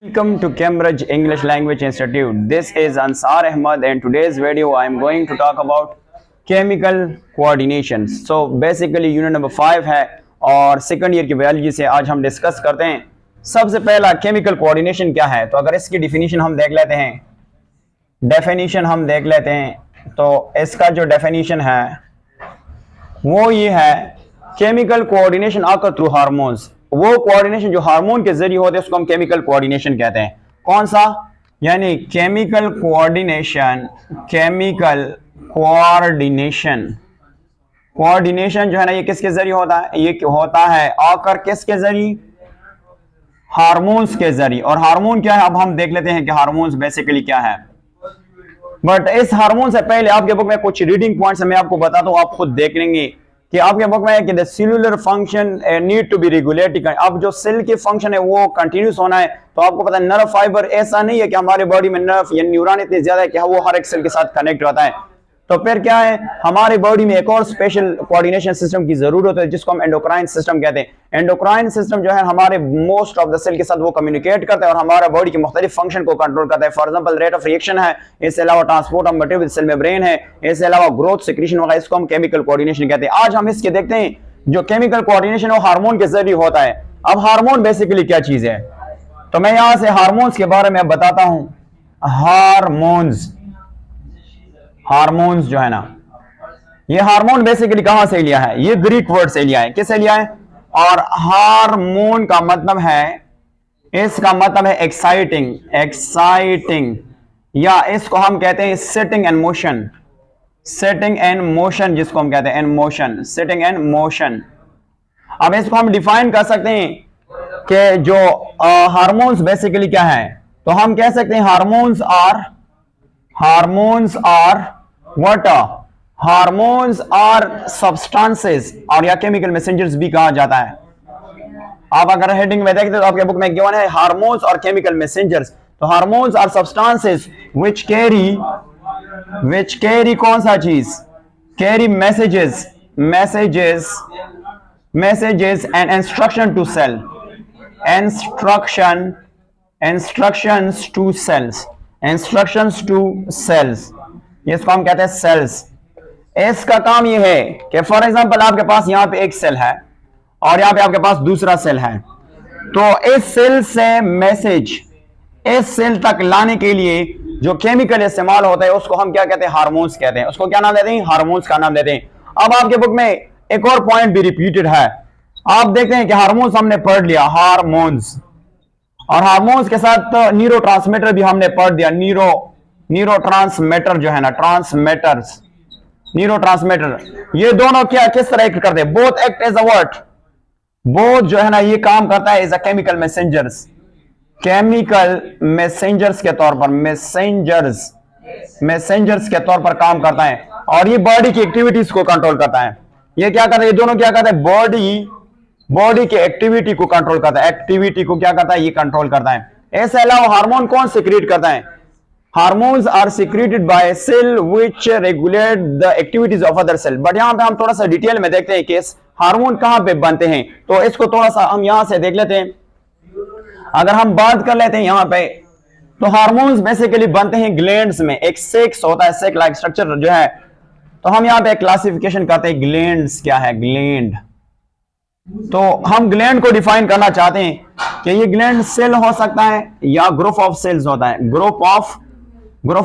Welcome to Cambridge English Language Institute. This is Ansar Ahmad and today's video I am going to talk about chemical coordination. So basically unit number 5 है और second year की biology से आज हम discuss करते हैं। सबसे पहला केमिकल कोऑर्डिनेशन क्या है, तो अगर इसकी डेफिनेशन हम देख लेते हैं, तो इसका जो डेफिनेशन है वो ये है, केमिकल कोऑर्डिनेशन आकर थ्रू हार्मोन्स। वो कोऑर्डिनेशन जो हार्मोन के जरिए होते हैं उसको हम केमिकल कोऑर्डिनेशन कहते हैं। कौन सा? यानी केमिकल कोऑर्डिनेशन जो है ना, ये किसके जरिए होता है? ये होता है आकर किसके जरिए? हार्मोन्स के जरिए। और हार्मोन क्या है अब हम देख लेते हैं कि हार्मोन्स बेसिकली क्या है। बट इस हार्मोन से पहले आपके बुक में कुछ रीडिंग पॉइंट्स मैं आपको बताता हूं, आप खुद देख लेंगे कि आपके बुक में है कि the cellular function need to be regulated. अब जो सेल की फंक्शन है वो कंटिन्यूस होना है। तो आपको पता है नर्व फाइबर ऐसा नहीं है कि हमारे बॉडी में नर्व या न्यूरॉन इतने ज्यादा है कि वो हर एक सेल के साथ कनेक्ट होता है। तो फिर क्या है, हमारे बॉडी में एक और स्पेशल कोऑर्डिनेशन सिस्टम की जरूरत है जिसको हम एंडोक्राइन सिस्टम कहते हैं। एंडोक्राइन सिस्टम जो है हमारे मोस्ट ऑफ द सेल के साथ वो कम्युनिकेट करता है और हमारा बॉडी की मुख्तलिफ फंक्शन को कंट्रोल करता है। For example rate of reaction है, इसके अलावा transport of material cell membrane है, इसके अलावा ग्रोथ सिक्रीशन वगैरह, इसको हम केमिकल कोऑर्डिनेशन कहते हैं। आज हम इसके देखते हैं जो केमिकल कोऑर्डिनेशन वो हार्मोन के जरिए होता है। अब हार्मोन बेसिकली क्या चीज है, तो मैं यहां से हार्मोन्स के बारे में बताता हूं। हार्मोन्स जो है ना, ये हार्मोन बेसिकली कहां से लिया है? ये ग्रीक वर्ड से लिया है। किससे लिया है? और हार्मोन का मतलब है, इसका मतलब है एक्साइटिंग, या इसको हम कहते हैं सेटिंग एंड मोशन, जिसको हम कहते हैं सेटिंग एंड मोशन। अब इसको हम डिफाइन कर सकते हैं कि जो हार्मोन्स बेसिकली क्या है, तो हम कह सकते हैं हार्मोन्स आर सब्सटेंसेस, और या केमिकल मैसेंजर्स भी कहा जाता है। आप अगर हेडिंग में देखते तो आपके बुक में गिवन है हार्मोन्स और केमिकल मैसेंजर्स। तो hormones are substances which carry कौन सा चीज? Carry messages and instruction to cell, instructions to cells, इसको हम कहते हैं सेल्स। इसका काम यह है कि फॉर एग्जांपल आपके पास यहां पे एक सेल है और यहां पे आपके पास दूसरा सेल है, तो इस सेल से मैसेज इस सेल तक लाने के लिए जो केमिकल इस्तेमाल होता है उसको हम क्या कहते हैं? हार्मोन्स कहते हैं। उसको क्या नाम देते हैं? हार्मोन्स का नाम देते हैं। अब आपके बुक में एक और पॉइंट भी रिपीटेड है। आप देखते हैं कि हार्मोन्स हमने पढ़ लिया, हार्मोन्स, और हार्मोन्स के साथ न्यूरोट्रांसमीटर भी हमने पढ़ दिया। न्यूरोट्रांसमीटर जो है ना, न्यूरोट्रांसमीटर, ये दोनों क्या किस तरह एक्ट करते हैं? Both act as a what? Both जो है ना ये काम करता है एज अ केमिकल मैसेंजर्स के तौर पर, मैसेंजर्स के तौर पर काम करता है, और ये बॉडी की एक्टिविटीज को कंट्रोल करता है। ये क्या करता है? ये दोनों क्या करता है? बॉडी की एक्टिविटी को कंट्रोल करता है। एक्टिविटी को क्या करता है? ये कंट्रोल करता है। इसके अलावा हार्मोन कौन सिक्रीट करता है? Hormones are secreted by cell which regulate the activities of other cell. But यहां पे हम थोड़ा सा डिटेल में देखते हैं कि हार्मोन कहां पे बनते हैं, तो इसको थोड़ा सा हम यहां से देख लेते हैं। अगर हम बात कर लेते हैं यहां पे, तो हार्मोन्स बेसिकली बनते हैं ग्लैंड्स में। एक सेक्स होता है, सेक लाइक स्ट्रक्चर जो है, तो हम यहां पे क्लासिफिकेशन करते हैं ग्लैंड्स क्या है, ग्लैंड। तो हम ग्लैंड को डिफाइन करना चाहते हैं कि ये ग्लैंड सेल हो सकता है या ग्रुप ऑफ सेल्स होता है, ग्रुप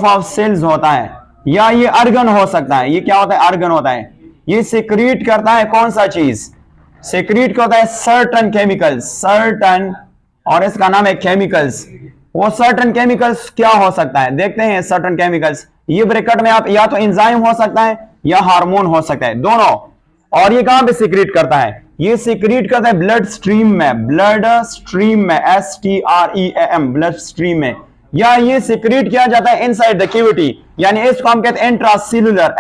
ऑफ सेल्स होता है, या ये अर्गन हो सकता है। ये क्या होता है? अर्गन होता है। ये सिक्रीट करता है कौन सा चीज? सिक्रीट करता है सर्टन केमिकल्स, और इसका नाम है केमिकल्स। वो सर्टन केमिकल्स क्या हो सकता है? देखते हैं सर्टन केमिकल्स। ये ब्रैकेट में आप या तो एंजाइम हो सकता है या हार्मोन हो सकता है, दोनों। और ये कहां पे सिक्रीट करता है? ये सिक्रीट करता है ब्लड स्ट्रीम में, STREAM, ब्लड स्ट्रीम में, या ये सिक्रीट किया जाता है इनसाइड द कैविटी, यानी इसको हम कहते हैं इंट्रासेलुलर,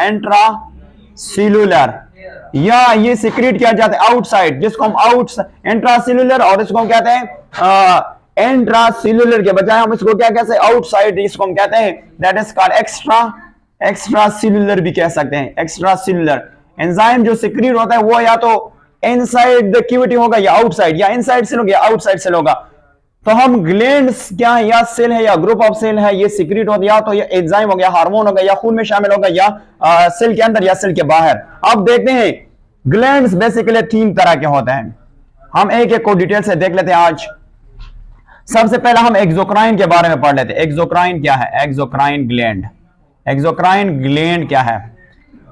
या ये सिक्रीट किया जाता है आउटसाइड, जिसको हम इंट्रासेलुलर, और इसको हम कहते हैं इंट्रासेलुलर के बजाय हम इसको क्या कहते हैं? आउटसाइड, इसको हम कहते हैं दैट इज कॉल्ड एक्स्ट्रासेलुलर भी कह सकते हैं। एक्स्ट्रासेलुलर एंजाइम जो सिक्रीट होता है वो या तो इनसाइड द कैविटी होगा या आउटसाइड, या इनसाइड सेल होगा या आउटसाइड सेल होगा। तो हम ग्लैंड्स क्या है, या सेल है या ग्रुप ऑफ सेल है, ये सीक्रेट हो गया, तो ये एंजाइम हो गया, हार्मोन हो गया, या खून में शामिल होगा, या सेल के अंदर या सेल के बाहर। अब देखते हैं ग्लैंड्स बेसिकली 3 तरह के होते हैं। हम एक एक को डिटेल से देख लेते हैं आज। सबसे पहला हम एक्सोक्राइन के बारे में पढ़ लेते हैं। एक्सोक्राइन क्या है? Exocrine gland. एक्सोक्राइन ग्लैंड क्या है?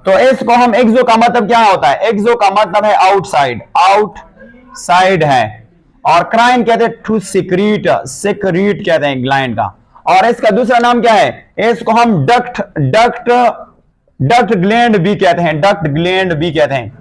तो इसको हम, एक्सो का मतलब क्या होता है? एक्सो का मतलब है आउटसाइड, आउटसाइड है, और क्राइन कहते हैं टू सीक्रेट, सीक्रेट कहते हैं ग्लैंड का। और इसका दूसरा नाम क्या है? इसको हम डक्ट ग्लैंड भी कहते हैं, डक्ट ग्लैंड भी कहते हैं।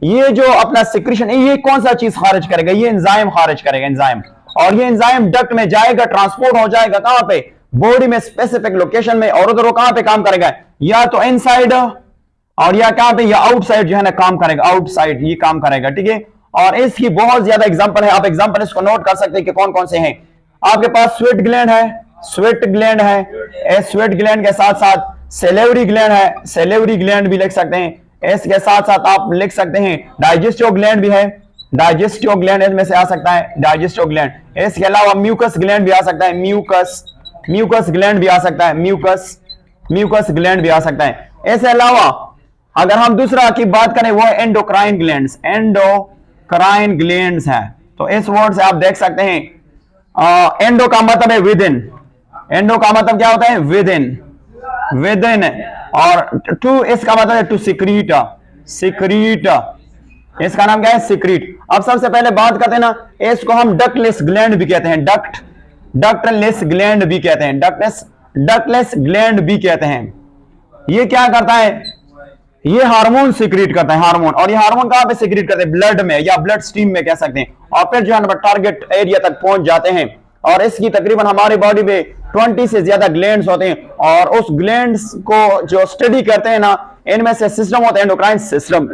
ये जो अपना सिक्रेशन है, ये कौन सा चीज खारिज करेगा? ये एंजाइम खारिज करेगा, एंजाइम। और ये एंजाइम डक्ट में जाएगा, ट्रांसपोर्ट हो जाएगा कहां पे? बॉडी में स्पेसिफिक लोकेशन में, और उधर वो कहां पे काम करेगा? या तो इनसाइड, और या कहां पे? या आउटसाइड जो है ना काम करेगा, आउटसाइड ये काम करेगा, ठीक है। और इसकी बहुत ज्यादा एग्जांपल है, आप एग्जांपल इसको नोट कर सकते हैं कि कौन कौन से हैं। आपके पास स्वेट ग्लैंड है, स्वेट ग्लैंड है, स्वेट ग्लैंड के साथ साथ सेलेवरी ग्लैंड है, सेलेवरी ग्लैंड भी लिख सकते हैं। इसके साथ साथ आप लिख सकते हैं डाइजेस्टिव ग्लैंड भी है, डाइजेस्टिव ग्लैंड इसमें से आ सकता है, डाइजेस्टिव ग्लैंड। इसके अलावा म्यूकस ग्लैंड भी आ सकता है, म्यूकस ग्लैंड भी आ सकता है, म्यूकस ग्लैंड भी आ सकता है। इसके अलावा अगर हम दूसरा की बात करें, वो एंडोक्राइन ग्लैंड्स, एंडोक्राइन ग्लैंड्स है। तो इस वर्ड से आप देख सकते हैं, एंडो का मतलब है विद इन, एंडो का मतलब क्या होता है? With in, with in. और टू, इसका मतलब है टू सीक्रेट, सीक्रेट, इसका नाम क्या है? सीक्रेट। अब सबसे पहले बात करते हैं ना, इसको हम डक्टलेस ग्लैंड भी कहते हैं, डक्टलेस ग्लैंड भी कहते हैं, डक्टलेस ग्लैंड भी कहते हैं। ये क्या करता है? ये हार्मोन सीक्रेट करता है, हार्मोन। और ये हार्मोन कहां पे सीक्रेट करते हैं? ब्लड में, या ब्लड स्ट्रीम में कह सकते हैं। और फिर जो है टारगेट एरिया तक पहुंच जाते हैं। और इसकी तकरीबन हमारी बॉडी में 20 से ज्यादा ग्लैंड्स होते हैं, और उस ग्लैंड्स को जो स्टडी करते हैं ना, इनमें से सिस्टम होता है एंडोक्राइन सिस्टम।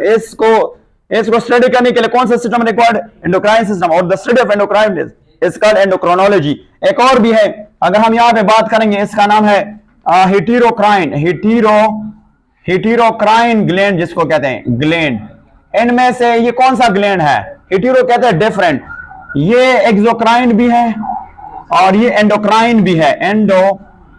इसको स्टडी करने के लिए कौन सा सिस्टम रिक्वायर्ड? Endocrine system. और the study of endocrine is called endocrinology. एक और भी है, अगर हम यहां पे बात करेंगे, इसका नाम है हेटेरोक्राइन, हेटेरोक्राइन ग्लैंड जिसको कहते हैं, ग्लैंड। इनमें से ये कौन सा ग्लैंड है? हेटेरो कहते हैं डिफरेंट। ये एक्सोक्राइन भी है और ये एंडोक्राइन भी है,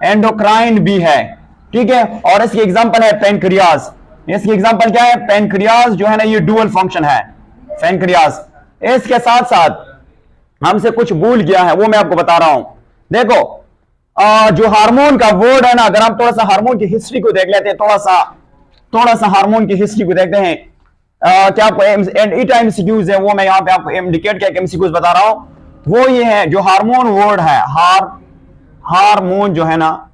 एंडोक्राइन भी है, ठीक है। और इसकी एग्जांपल है पैनक्रियाज। इसकी एग्जांपल क्या है? पैनक्रियाज जो है ना, ये डुअल फंक्शन है, पैनक्रियाज। इसके साथ साथ हमसे कुछ भूल गया है, वो मैं आपको बता रहा हूं। देखो, जो हार्मोन का वर्ड है ना, अगर हम थोड़ा सा हार्मोन की हिस्ट्री को देख लेते हैं, थोड़ा सा हार्मोन की हिस्ट्री को देखते हैं। क्या आपको एमसीक्यूज है, वो मैं यहां पे आपको इंडिकेट करके एमसीक्यूज बता रहा हूं। वो ये है, जो हार्मोन वर्ड है, हार्मोन जो है ना,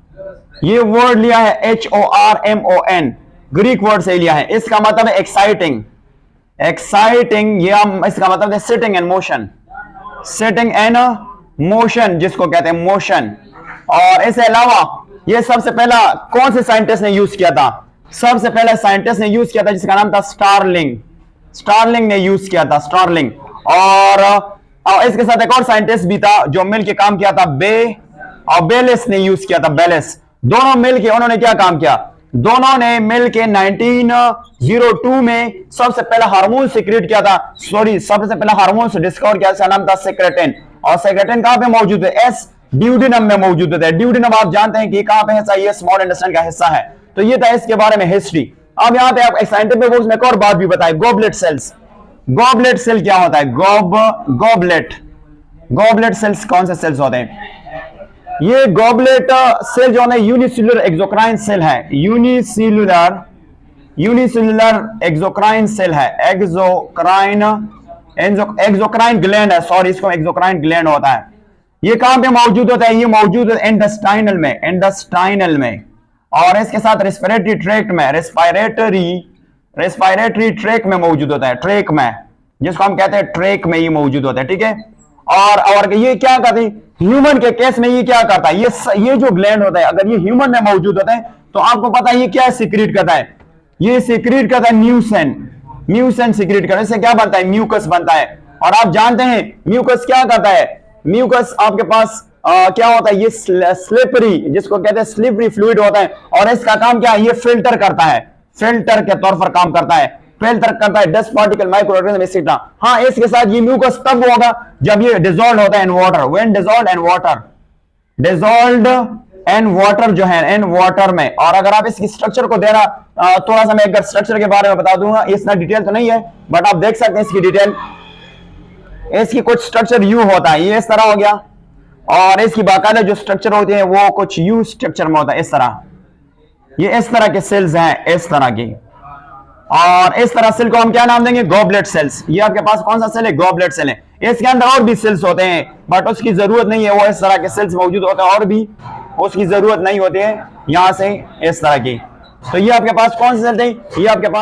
ये वर्ड लिया है HORMON, ग्रीक वर्ड से लिया है। इसका मतलब है एक्साइटिंग, एक्साइटिंग। ये हम, इसका मतलब है sitting and motion, sitting and motion जिसको कहते हैं मोशन। और इसके अलावा ये सबसे पहला कौन से साइंटिस्ट ने यूज किया था? सबसे पहले साइंटिस्ट ने यूज किया था जिसका नाम था स्टार्लिंग, स्टार्लिंग ने यूज किया था, स्टार्लिंग। और इसके साथ एक और साइंटिस्ट भी था जो मिल के काम किया था, बेलिस ने यूज किया था, बेलिस। दोनों मिल के उन्होंने क्या काम किया? दोनों ने मिल के 1902 में सबसे पहला हार्मोन सीक्रेट किया था, सबसे पहला हार्मोन से डिस्कवर किया, इसका नाम था सेक्रेटिन। और सेक्रेटिन कहां पे मौजूद है? ड्यूडेनम में मौजूद है। ड्यूडेनम आप जानते हैं कि कहां पे हिस्सा, ये स्मॉल इंटेस्टाइन का हिस्सा है। तो ये था इसके बारे में हिस्ट्री। अब यहां पे आप साइंटिफिक बुक्स में एक और बात भी बताए, गॉबलेट सेल्स। गॉबलेट सेल क्या होता है? गॉबलेट सेल्स कौन से सेल्स होते हैं? ये गॉबलेट सेल जो है यूनिसेलुलर एक्सोक्राइन सेल है, यूनिसेलुलर एक्सोक्राइन सेल है, एक्सोक्राइन ग्लैंड है, सॉरी, इसको एक्सोक्राइन ग्लैंड होता है। ये कहां पे मौजूद होता है? ये मौजूद है इंटेस्टाइनल में, इंटेस्टाइनल में। और इसके साथ रेस्पिरेटरी ट्रैक्ट में, रेस्पिरेटरी ट्रैक में मौजूद होता है, ट्रैक में, जिसको हम कहते हैं ट्रैक में ये मौजूद होता है, ठीक है। और ये क्या करते हैं? ह्यूमन के केस में ये क्या करता है? ये जो ग्लैंड होता है, अगर ये ह्यूमन में मौजूद होता है, तो आपको पता है ये क्या सीक्रेट करता है? ये सीक्रेट करता है म्यूसिन सीक्रेट करता है। इससे क्या बनता है? म्यूकस बनता है। और आप जानते हैं म्यूकस क्या करता है? म्यूकस आपके पास क्या होता है? ये स्लिपरी, जिसको कहते हैं स्लिपरी फ्लूइड होता है। और इसका काम क्या है? ये फिल्टर करता है, फिल्टर के तौर पर काम करता है। फेल तक करता है, dust particle, micro organism etcetera. हाँ, इसके साथ ये म्यूकस तब होगा जब ये डिसॉल्व होता है in water, when dissolve in water, dissolve and water जो है इन वाटर में। और अगर आप इसकी स्ट्रक्चर को देना, थोड़ा सा मैं अगर स्ट्रक्चर के बारे में बता दूंगा, इतना डिटेल तो नहीं है बट आप देख सकते हैं इसकी डिटेल। इसकी कुछ स्ट्रक्चर यू होता है, ये इस तरह हो गया, और इसकी बाकायदा जो स्ट्रक्चर होती है वो कुछ यू स्ट्रक्चर में होता है, इस तरह। ये इस तरह के सेल्स हैं, इस तरह की, और इस तरह सेल को हम क्या नाम देंगे, गॉबलेट सेल्स। ये आपके पास कौन सा सेल है, गॉबलेट सेल है। इसके अंदर और भी सेल्स होते हैं बट उसकी जरूरत नहीं है, वो इस तरह के सेल्स मौजूद होते हैं, और भी उसकी जरूरत नहीं होती है यहां से इस तरह की। तो ये आपके पास कौन से सेल थे, ये आपके पास